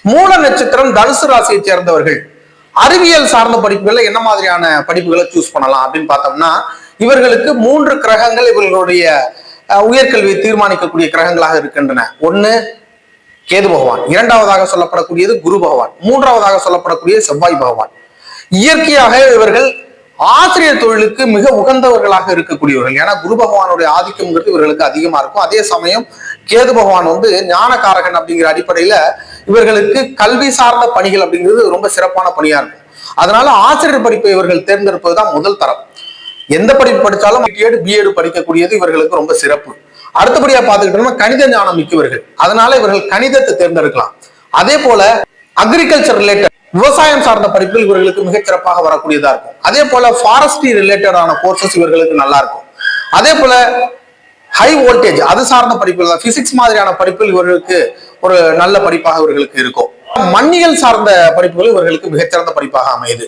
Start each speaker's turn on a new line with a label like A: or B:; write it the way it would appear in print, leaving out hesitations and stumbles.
A: மூல நட்சத்திரம் தனுசு ராசியை சேர்ந்தவர்கள் அறிவியல் சார்ந்த படிப்புகளை என்ன மாதிரியான படிப்புகளை சூஸ் பண்ணலாம் அப்படின்னு பார்த்தோம்னா, இவர்களுக்கு 3 கிரகங்கள் இவர்களுடைய உயர்கல்வியை தீர்மானிக்கக்கூடிய கிரகங்களாக இருக்கின்றன. ஒண்ணு கேது பகவான், இரண்டாவதாக சொல்லப்படக்கூடியது குரு பகவான், மூன்றாவதாக சொல்லப்படக்கூடிய செவ்வாய் பகவான். இயற்கையாக இவர்கள் ஆசிரியர் தொழிலுக்கு மிக உகந்தவர்களாக இருக்கக்கூடியவர்கள். ஏன்னா குரு பகவானுடைய ஆதிக்கம்ங்கிறது இவர்களுக்கு அதிகமா இருக்கும். அதே சமயம் கேது பகவான் ஞானகாரகன் அப்படிங்கிற அடிப்படையில இவர்களுக்கு கல்வி சார்ந்த பணிகள் அப்படிங்கிறது ரொம்ப சிறப்பான பணியா இருக்கும். அதனால ஆசிரியர் படிப்பை இவர்கள் தேர்ந்தெடுப்பதுதான் முதல் தரம். எந்த படிப்பு படிச்சாலும் பிஎட் படிக்கக்கூடியது இவர்களுக்கு ரொம்ப சிறப்பு. அடுத்தபடியா பார்த்துக்கிட்டோம்னா கணித ஞானம் மிக்கவர்கள், அதனால இவர்கள் கணிதத்தை தேர்ந்தெடுக்கலாம். அதே போல அக்ரிகல்ச்சர் ரிலேட்டட் விவசாயம் சார்ந்த படிப்புகள் இவர்களுக்கு மிகச் சிறப்பாக வரக்கூடியதா இருக்கும். அதே போல ஃபாரஸ்ட்ரி ரிலேட்டடான கோர்சஸ் இவர்களுக்கு நல்லா இருக்கும். அதே போல ஹை வோல்டேஜ் அது சார்ந்த படிப்புகள், பிசிக்ஸ் மாதிரியான படிப்புகள் இவர்களுக்கு ஒரு நல்ல படிப்பாக இவர்களுக்கு இருக்கும். மண்ணியல் சார்ந்த படிப்புகள் இவர்களுக்கு மிகச்சிறந்த படிப்பாக அமையுது.